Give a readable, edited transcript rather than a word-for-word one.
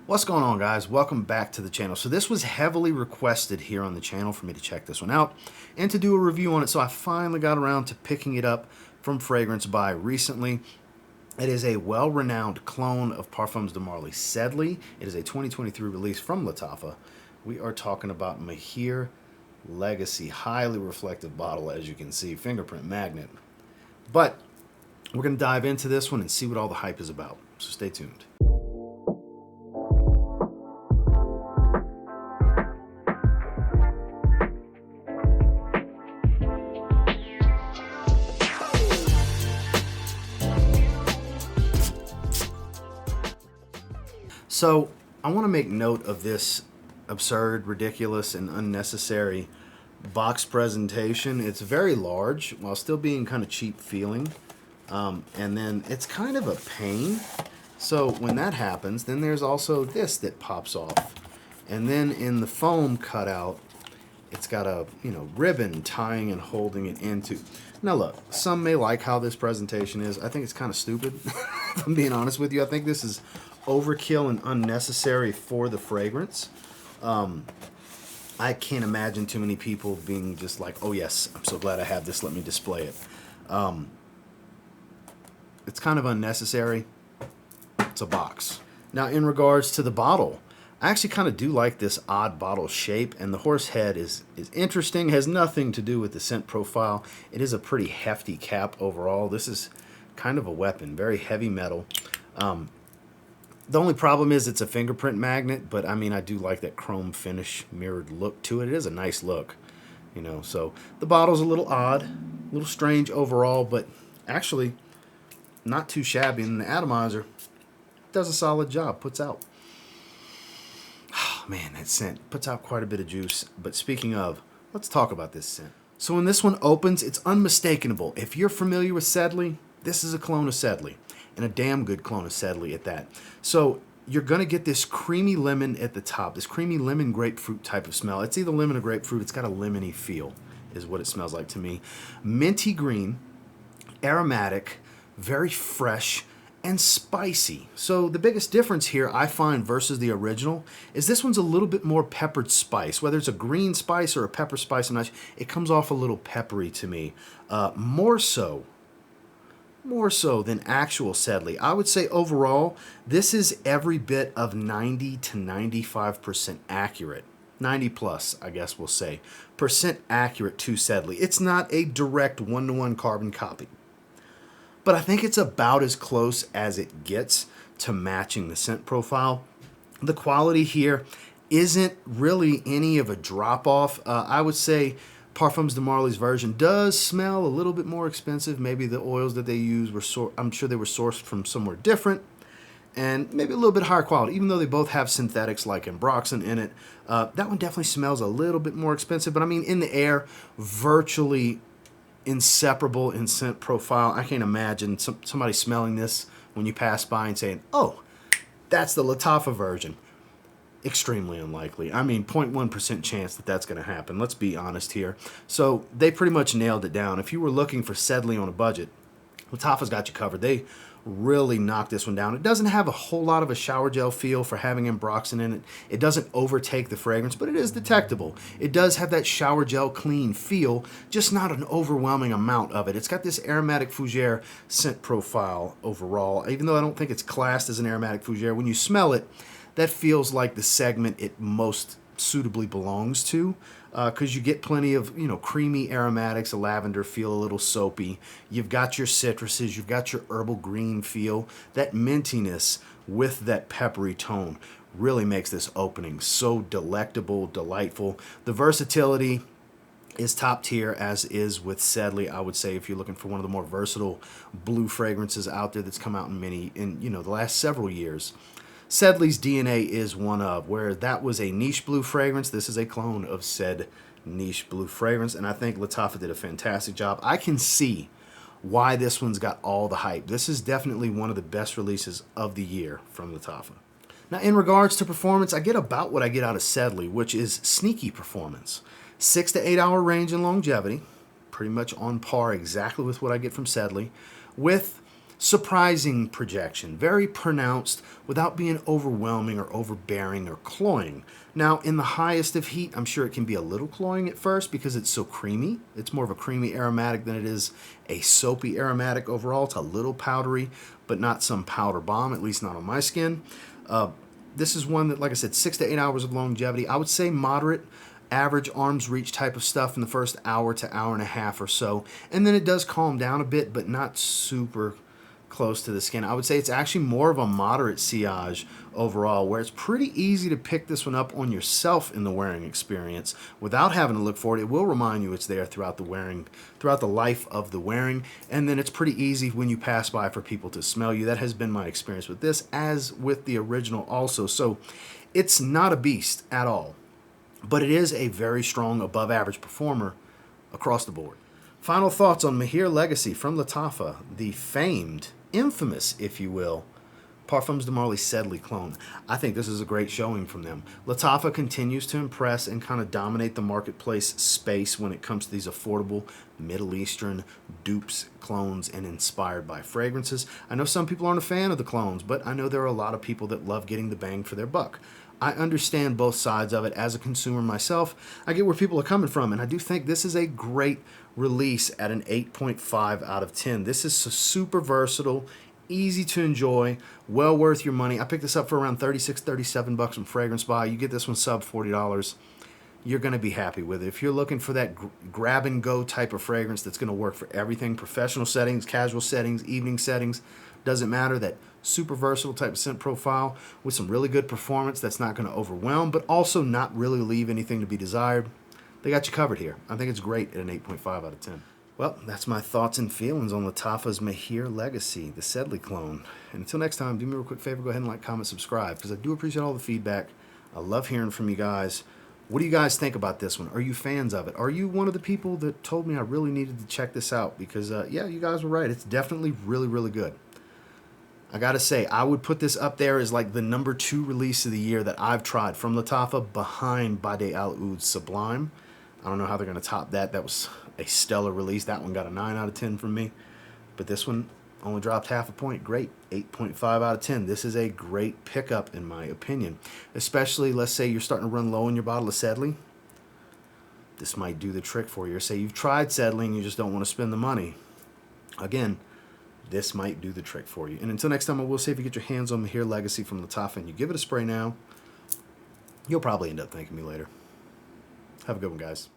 What's going on, guys? Welcome back to the channel. So this was heavily requested here on the channel for me to check this one out and to do a review on it. So I finally got around to picking it up from Fragrance Buy recently. It is a well-renowned clone of Parfums de Marly Sedley. It is a 2023 release from Lattafa. We are talking about Maahir Legacy, highly reflective bottle, as you can see, fingerprint magnet. But we're going to dive into this one and see what all the hype is about. So stay tuned. So I want to make note of this absurd, ridiculous, and unnecessary box presentation. It's very large while still being kind of cheap feeling. And then it's kind of a pain. So when that happens, then there's also this that pops off. And then in the foam cutout, it's got a ribbon tying and holding it into. Now look, some may like how this presentation is. I think it's kind of stupid, if I'm being honest with you. I think this is overkill and unnecessary for the fragrance. I can't imagine too many people being just like, oh yes, I'm so glad I have this, let me display it. It's kind of unnecessary. It's a box. Now in regards to the bottle, I actually kind of do like this odd bottle shape, and the horse head is interesting. Has nothing to do with the scent profile. It is a pretty hefty cap overall. This is kind of a weapon, very heavy metal. The only problem is it's a fingerprint magnet, but I mean, I do like that chrome finish mirrored look to it. It is a nice look, so the bottle's a little odd, a little strange overall, but actually not too shabby. And the atomizer does a solid job, puts out, oh man, that scent puts out quite a bit of juice. But speaking of, let's talk about this scent. So when this one opens, it's unmistakable. If you're familiar with Sedley, this is a clone of Sedley. And a damn good clone of Sedley at that. So you're going to get this creamy lemon at the top, this creamy lemon grapefruit type of smell. It's either lemon or grapefruit. It's got a lemony feel is what it smells like to me. Minty green, aromatic, very fresh, and spicy. So the biggest difference here I find versus the original is this one's a little bit more peppered spice. Whether it's a green spice or a pepper spice, it comes off a little peppery to me. More so than actual Sedley. I would say overall, this is every bit of 90 to 95% accurate. 90 plus, I guess we'll say, percent accurate to Sedley. It's not a direct one-to-one carbon copy, but I think it's about as close as it gets to matching the scent profile. The quality here isn't really any of a drop-off. I would say Parfums de Marly's version does smell a little bit more expensive. Maybe the oils that they use were, I'm sure they were sourced from somewhere different, and maybe a little bit higher quality, even though they both have synthetics like ambroxan in it. That one definitely smells a little bit more expensive, but I mean, in the air, virtually inseparable in scent profile. I can't imagine somebody smelling this when you pass by and saying, oh, that's the Lattafa version. Extremely unlikely. I mean, 0.1% chance that that's going to happen. Let's be honest here. So they pretty much nailed it down. If you were looking for Sedley on a budget, Lattafa's got you covered. They really knocked this one down. It doesn't have a whole lot of a shower gel feel for having ambroxan in it. It doesn't overtake the fragrance, but it is detectable. It does have that shower gel clean feel, just not an overwhelming amount of it. It's got this aromatic fougere scent profile overall. Even though I don't think it's classed as an aromatic fougere, when you smell it, that feels like the segment it most suitably belongs to, because you get plenty of creamy aromatics, a lavender feel, a little soapy. You've got your citruses, you've got your herbal green feel. That mintiness with that peppery tone really makes this opening so delectable, delightful. The versatility is top tier, as is with Sedley. I would say if you're looking for one of the more versatile blue fragrances out there that's come out in the last several years, Sedley's DNA is one of, where that was a niche blue fragrance, this is a clone of said niche blue fragrance, and I think Lattafa did a fantastic job. I can see why this one's got all the hype. This is definitely one of the best releases of the year from Lattafa. Now, in regards to performance, I get about what I get out of Sedley, which is sneaky performance. 6 to 8 hour range and longevity, pretty much on par exactly with what I get from Sedley, with surprising projection, very pronounced without being overwhelming or overbearing or cloying. Now, in the highest of heat, I'm sure it can be a little cloying at first because it's so creamy. It's more of a creamy aromatic than it is a soapy aromatic overall. It's a little powdery, but not some powder bomb, at least not on my skin. This is one that, like I said, 6 to 8 hours of longevity. I would say moderate, average arm's reach type of stuff in the first hour to hour and a half or so. And then it does calm down a bit, but not super close to the skin. I would say it's actually more of a moderate sillage overall, where it's pretty easy to pick this one up on yourself in the wearing experience without having to look for it. It will remind you it's there throughout the life of the wearing, and then it's pretty easy when you pass by for people to smell you. That has been my experience with this, as with the original also. So it's not a beast at all, but it is a very strong above average performer across the board. Final thoughts on Maahir Legacy from Lattafa, the famed, infamous, if you will, Parfums de Marly Sedley clone. I think this is a great showing from them. Lattafa continues to impress and kind of dominate the marketplace space when it comes to these affordable Middle Eastern dupes, clones, and inspired by fragrances. I know some people aren't a fan of the clones, but I know there are a lot of people that love getting the bang for their buck. I understand both sides of it. As a consumer myself, I get where people are coming from, and I do think this is a great release at an 8.5 out of 10. This is super versatile, easy to enjoy, well worth your money. I picked this up for around 36, 37 bucks from Fragrance Buy. You get this one sub $40. You're going to be happy with it. If you're looking for that grab and go type of fragrance that's going to work for everything, professional settings, casual settings, evening settings, doesn't matter, that super versatile type of scent profile with some really good performance that's not going to overwhelm, but also not really leave anything to be desired, they got you covered here. I think it's great at an 8.5 out of 10. Well, that's my thoughts and feelings on Lattafa's Maahir Legacy, the Sedley clone. And until next time, do me a real quick favor, go ahead and like, comment, subscribe, because I do appreciate all the feedback. I love hearing from you guys. What do you guys think about this one? Are you fans of it? Are you one of the people that told me I really needed to check this out? Because, yeah, you guys were right. It's definitely really, really good. I gotta say, I would put this up there as like the number 2 release of the year that I've tried from Lattafa, behind Bade Al Oud's Sublime. I don't know how they're gonna top that. That was a stellar release. That one got a 9 out of 10 from me. But this one only dropped half a point. Great. 8.5 out of 10. This is a great pickup in my opinion. Especially, let's say you're starting to run low in your bottle of Sedley. This might do the trick for you. Or say you've tried Sedley and you just don't want to spend the money. Again, this might do the trick for you. And until next time, I will say, if you get your hands on Maahir Legacy from Lattafa and you give it a spray now, you'll probably end up thanking me later. Have a good one, guys.